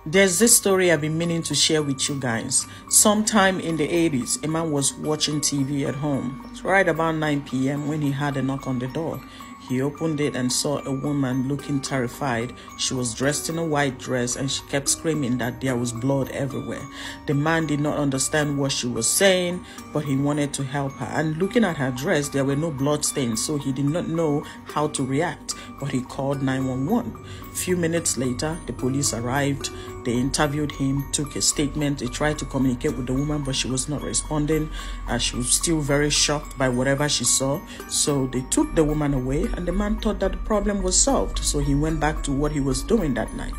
There's this story I've been meaning to share with you guys. Sometime in the 80s, a man was watching TV at home. It's right about 9 p.m. when he had a knock on the door. He opened it and saw a woman looking terrified. She was dressed in a white dress and she kept screaming that there was blood everywhere. The man did not understand what she was saying, but he wanted to help her. And looking at her dress, there were no blood stains, so he did not know how to react, but he called 911. A few minutes later, the police arrived. They interviewed him, took a statement. They tried to communicate with the woman, but she was not responding. She was still very shocked by whatever she saw. So they took the woman away, and the man thought that the problem was solved. So he went back to what he was doing that night.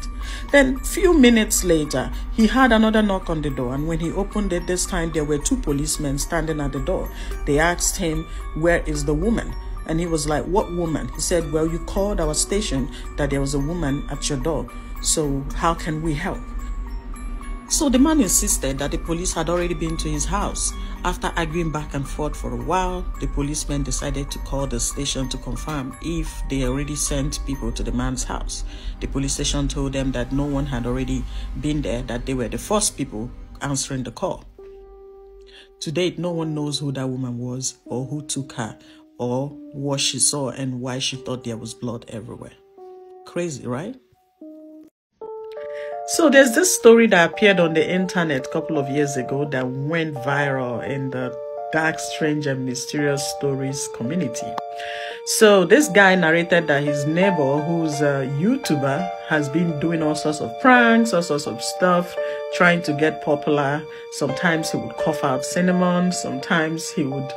Then, a few minutes later, he had another knock on the door. And when he opened it this time, there were two policemen standing at the door. They asked him, "Where is the woman?" And he was like, "What woman?" He said, "Well, you called our station that there was a woman at your door. So how can we help?" So the man insisted that the police had already been to his house. After arguing back and forth for a while, the policemen decided to call the station to confirm if they already sent people to the man's house. The police station told them that no one had already been there, that they were the first people answering the call. To date, no one knows who that woman was or who took her or what she saw and why she thought there was blood everywhere. Crazy, right? So there's this story that appeared on the internet a couple of years ago that went viral in the dark, strange, and mysterious stories community. So this guy narrated that his neighbor, who's a YouTuber, has been doing all sorts of pranks, all sorts of stuff, trying to get popular. Sometimes he would cough out cinnamon. Sometimes he would,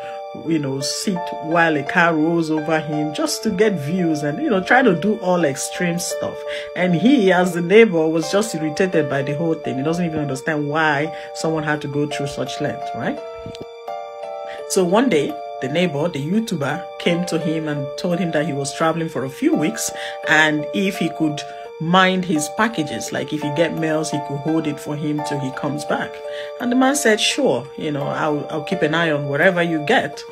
sit while a car rolls over him just to get views and, try to do all extreme stuff. And he, as the neighbor, was just irritated by the whole thing. He doesn't even understand why someone had to go through such length, right? So one day, the neighbor, the YouTuber, came to him and told him that he was traveling for a few weeks and if he could mind his packages, like if he get mails, he could hold it for him till he comes back. And the man said, "Sure, I'll keep an eye on whatever you get."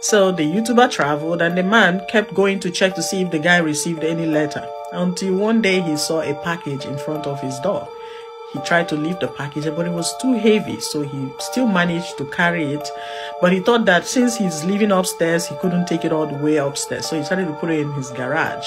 So the YouTuber traveled and the man kept going to check to see if the guy received any letter, until one day he saw a package in front of his door. He tried to lift the package, but it was too heavy, so he still managed to carry it. But he thought that since he's living upstairs, he couldn't take it all the way upstairs, so he started to put it in his garage.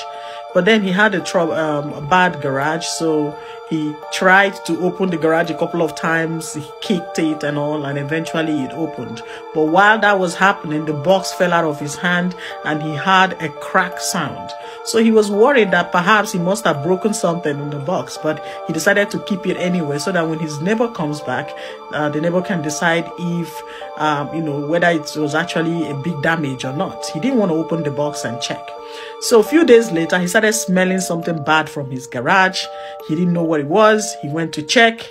But then he had a bad garage, so he tried to open the garage a couple of times. He kicked it and all, and eventually it opened. But while that was happening, the box fell out of his hand and he heard a crack sound. So he was worried that perhaps he must have broken something in the box, but he decided to keep it anyway so that when his neighbor comes back, the neighbor can decide if, whether it was actually a big damage or not. He didn't want to open the box and check. So a few days later, he started smelling something bad from his garage. He didn't know what it was. He went to check.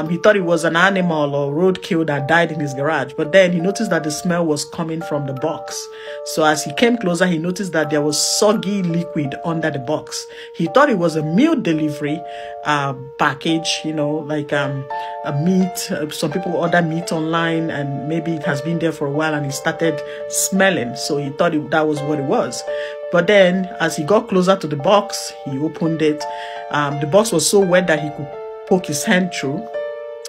He thought it was an animal or roadkill that died in his garage. But then he noticed that the smell was coming from the box. So as he came closer, he noticed that there was soggy liquid under the box. He thought it was a meal delivery package, like a meat. Some people order meat online and maybe it has been there for a while and he started smelling. So he thought that was what it was. But then as he got closer to the box, he opened it. The box was so wet that he could poke his hand through.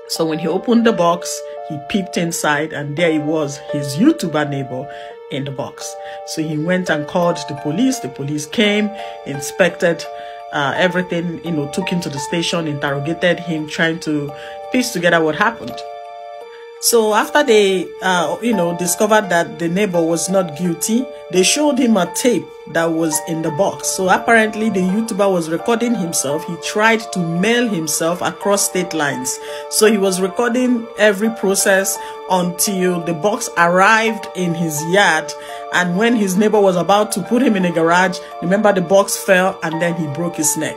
So when he opened the box, he peeped inside and there he was, his YouTuber neighbor in the box. So he went and called the police. The police came, inspected everything, took him to the station, interrogated him, trying to piece together what happened. So after they, discovered that the neighbor was not guilty, they showed him a tape that was in the box. So apparently the YouTuber was recording himself. He tried to mail himself across state lines. So he was recording every process until the box arrived in his yard. And when his neighbor was about to put him in a garage, remember the box fell and then he broke his neck.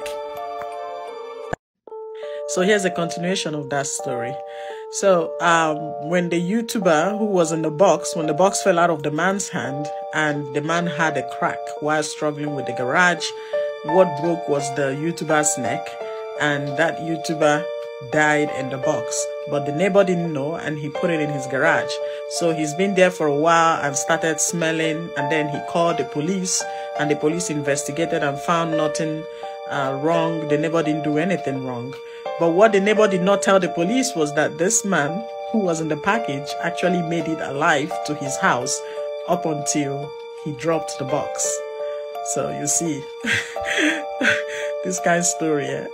So here's a continuation of that story. So when the YouTuber who was in the box, when the box fell out of the man's hand and the man had a crack while struggling with the garage, what broke was the YouTuber's neck and that YouTuber died in the box. But the neighbor didn't know and he put it in his garage. So he's been there for a while and started smelling, and then he called the police and the police investigated and found nothing wrong. The neighbor didn't do anything wrong. But what the neighbor did not tell the police was that this man who was in the package actually made it alive to his house up until he dropped the box. So you see, this kind of story.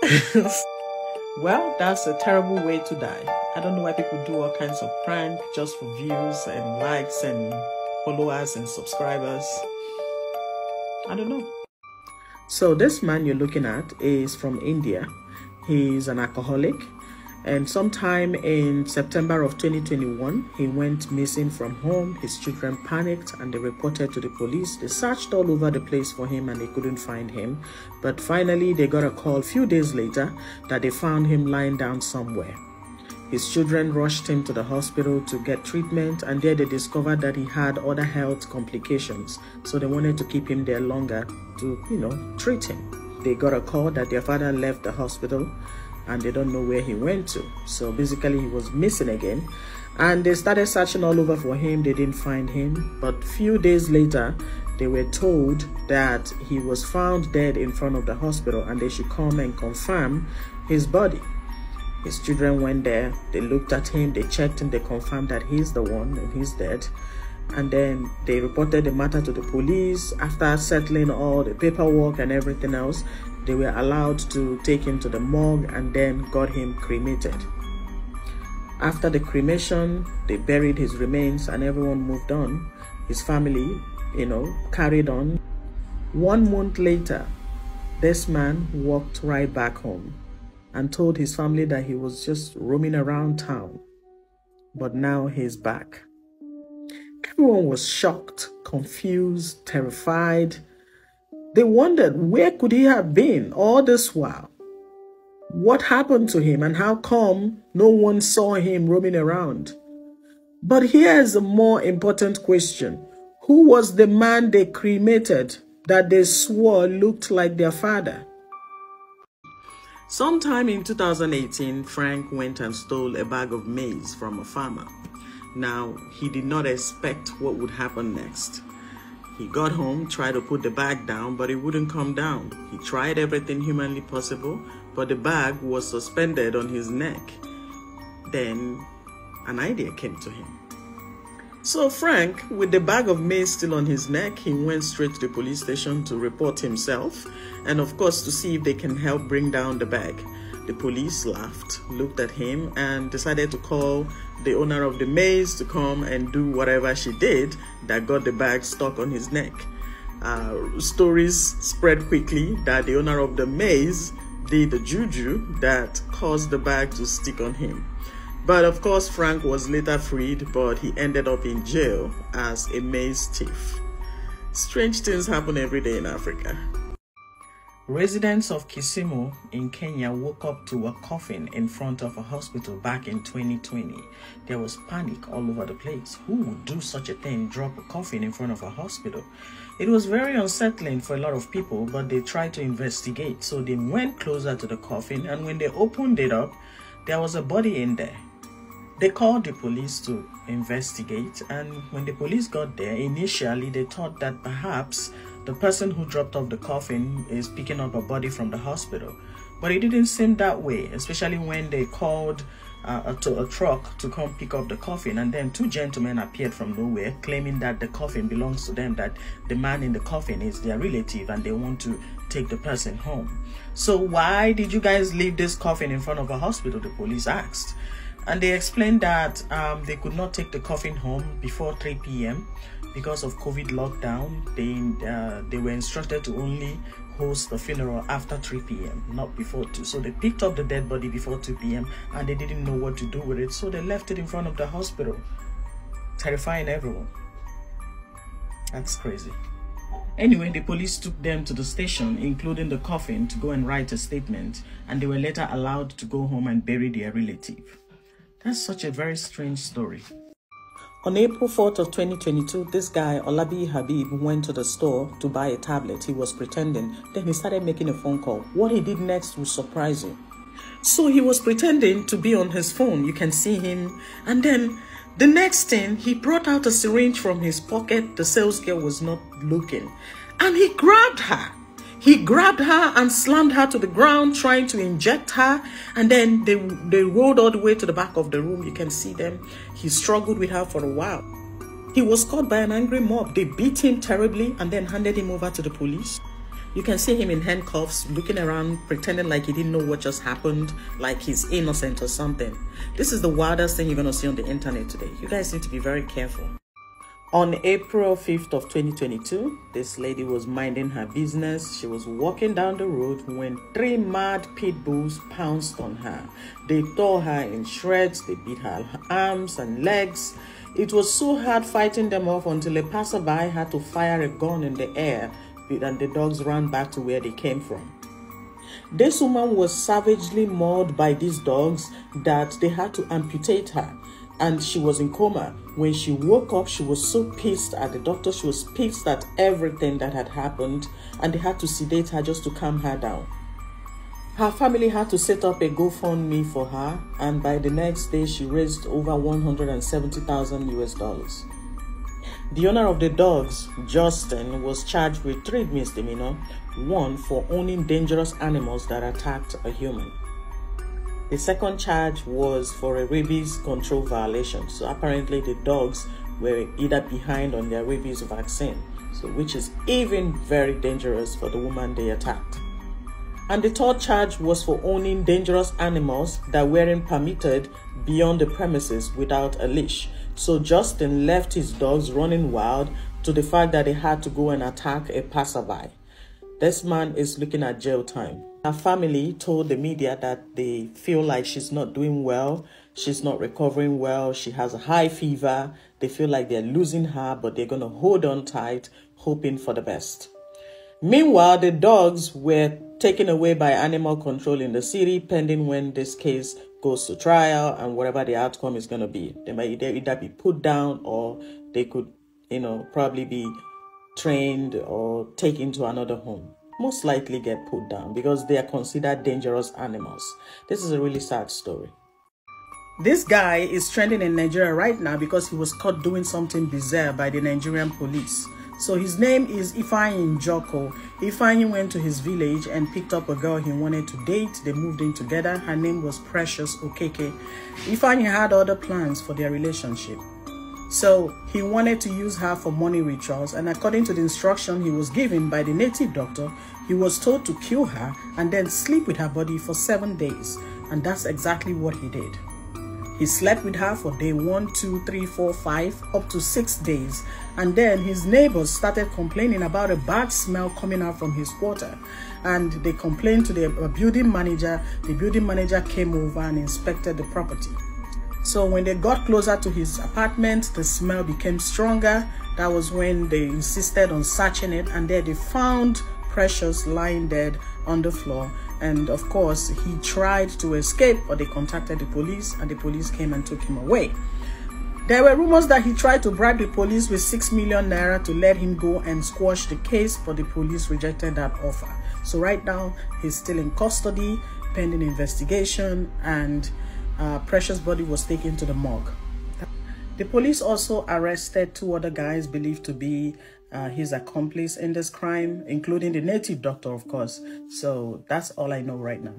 Well, that's a terrible way to die. I don't know why people do all kinds of prank just for views and likes and followers and subscribers. I don't know. So this man you're looking at is from India. He's an alcoholic, and sometime in September of 2021, he went missing from home. His children panicked and they reported to the police. They searched all over the place for him and they couldn't find him. But finally, they got a call a few days later that they found him lying down somewhere. His children rushed him to the hospital to get treatment, and there they discovered that he had other health complications. So they wanted to keep him there longer to, treat him. They got a call that their father left the hospital and they don't know where he went to. So basically he was missing again, and they started searching all over for him. They didn't find him, but a few days later they were told that he was found dead in front of the hospital and they should come and confirm his body. His children went there, they looked at him, they checked him, they confirmed that he's the one and he's dead. And then they reported the matter to the police. After settling all the paperwork and everything else, they were allowed to take him to the morgue and then got him cremated. After the cremation, they buried his remains and everyone moved on. His family, carried on. 1 month later, this man walked right back home and told his family that he was just roaming around town. But now he's back. Everyone was shocked, confused, terrified. They wondered, where could he have been all this while? What happened to him and how come no one saw him roaming around? But here's a more important question. Who was the man they cremated that they swore looked like their father? Sometime in 2018, Frank went and stole a bag of maize from a farmer. Now, he did not expect what would happen next. He got home, tried to put the bag down, but it wouldn't come down. He tried everything humanly possible, but the bag was suspended on his neck. Then, an idea came to him. So Frank, with the bag of maize still on his neck, he went straight to the police station to report himself, and of course to see if they can help bring down the bag. The police laughed, looked at him, and decided to call the owner of the maize to come and do whatever she did that got the bag stuck on his neck. Stories spread quickly that the owner of the maize did the juju that caused the bag to stick on him. But of course, Frank was later freed, but he ended up in jail as a maize thief. Strange things happen every day in Africa. Residents of Kisumu in Kenya woke up to a coffin in front of a hospital back in 2020. There was panic all over the place. Who would do such a thing, drop a coffin in front of a hospital? It was very unsettling for a lot of people, but they tried to investigate. So they went closer to the coffin, and when they opened it up, there was a body in there. They called the police to investigate, and when the police got there, initially they thought that perhaps the person who dropped off the coffin is picking up a body from the hospital. But it didn't seem that way, especially when they called a truck to come pick up the coffin, and then 2 gentlemen appeared from nowhere claiming that the coffin belongs to them, that the man in the coffin is their relative and they want to take the person home. So why did you guys leave this coffin in front of a hospital? The police asked. And they explained that they could not take the coffin home before 3 p.m. because of COVID lockdown. They were instructed to only host the funeral after 3 p.m., not before 2. So they picked up the dead body before 2 p.m. and they didn't know what to do with it. So they left it in front of the hospital, terrifying everyone. That's crazy. Anyway, the police took them to the station, including the coffin, to go and write a statement, and they were later allowed to go home and bury their relative. That's such a very strange story. On April 4th of 2022, this guy, Olabi Habib, went to the store to buy a tablet. He was pretending. Then he started making a phone call. What he did next will surprise you. So he was pretending to be on his phone. You can see him. And then the next thing, he brought out a syringe from his pocket. The sales girl was not looking. And he grabbed her. He grabbed her and slammed her to the ground, trying to inject her. And then they rolled all the way to the back of the room. You can see them. He struggled with her for a while. He was caught by an angry mob. They beat him terribly and then handed him over to the police. You can see him in handcuffs, looking around, pretending like he didn't know what just happened, like he's innocent or something. This is the wildest thing you're going to see on the internet today. You guys need to be very careful. On April 5th of 2022, this lady was minding her business. She was walking down the road when 3 mad pit bulls pounced on her. They tore her in shreds. They beat her arms and legs. It was so hard fighting them off until a passerby had to fire a gun in the air, and the dogs ran back to where they came from. This woman was savagely mauled by these dogs that they had to amputate her, and she was in coma. When she woke up, she was so pissed at the doctor. She was pissed at everything that had happened, and they had to sedate her just to calm her down. Her family had to set up a GoFundMe for her, and by the next day, she raised over $170,000 US. The owner of the dogs, Justin, was charged with 3 misdemeanors, 1 for owning dangerous animals that attacked a human. The second charge was for a rabies control violation. So apparently the dogs were either behind on their rabies vaccine, so which is even very dangerous for the woman they attacked. And the third charge was for owning dangerous animals that weren't permitted beyond the premises without a leash. So Justin left his dogs running wild to the fact that they had to go and attack a passerby. This man is looking at jail time. Her family told the media that they feel like she's not doing well. She's not recovering well. She has a high fever. They feel like they're losing her, but they're going to hold on tight, hoping for the best. Meanwhile, the dogs were taken away by animal control in the city, pending when this case goes to trial and whatever the outcome is going to be. They might either be put down or they could, probably be trained or taken to another home. Most likely get put down because they are considered dangerous animals. This is a really sad story. This guy is trending in Nigeria right now because he was caught doing something bizarre by the Nigerian police. So his name is Ifeanyi Njoko. Ifeanyi went to his village and picked up a girl he wanted to date. They moved in together. Her name was Precious Okeke. Ifeanyi had other plans for their relationship. So he wanted to use her for money rituals, and according to the instruction he was given by the native doctor, he was told to kill her and then sleep with her body for 7 days. And that's exactly what he did. He slept with her for day 1, 2, 3, 4, 5, up to 6 days. And then his neighbors started complaining about a bad smell coming out from his quarter. And they complained to the building manager. The building manager came over and inspected the property. So when they got closer to his apartment, the smell became stronger. That was when they insisted on searching it, and there they found Precious lying dead on the floor. And of course, he tried to escape, but they contacted the police, and the police came and took him away. There were rumors that he tried to bribe the police with 6 million naira to let him go and squash the case, but the police rejected that offer. So right now, he's still in custody, pending investigation, and Precious' body was taken to the morgue. The police also arrested 2 other guys believed to be his accomplice in this crime, including the native doctor, of course. So that's all I know right now.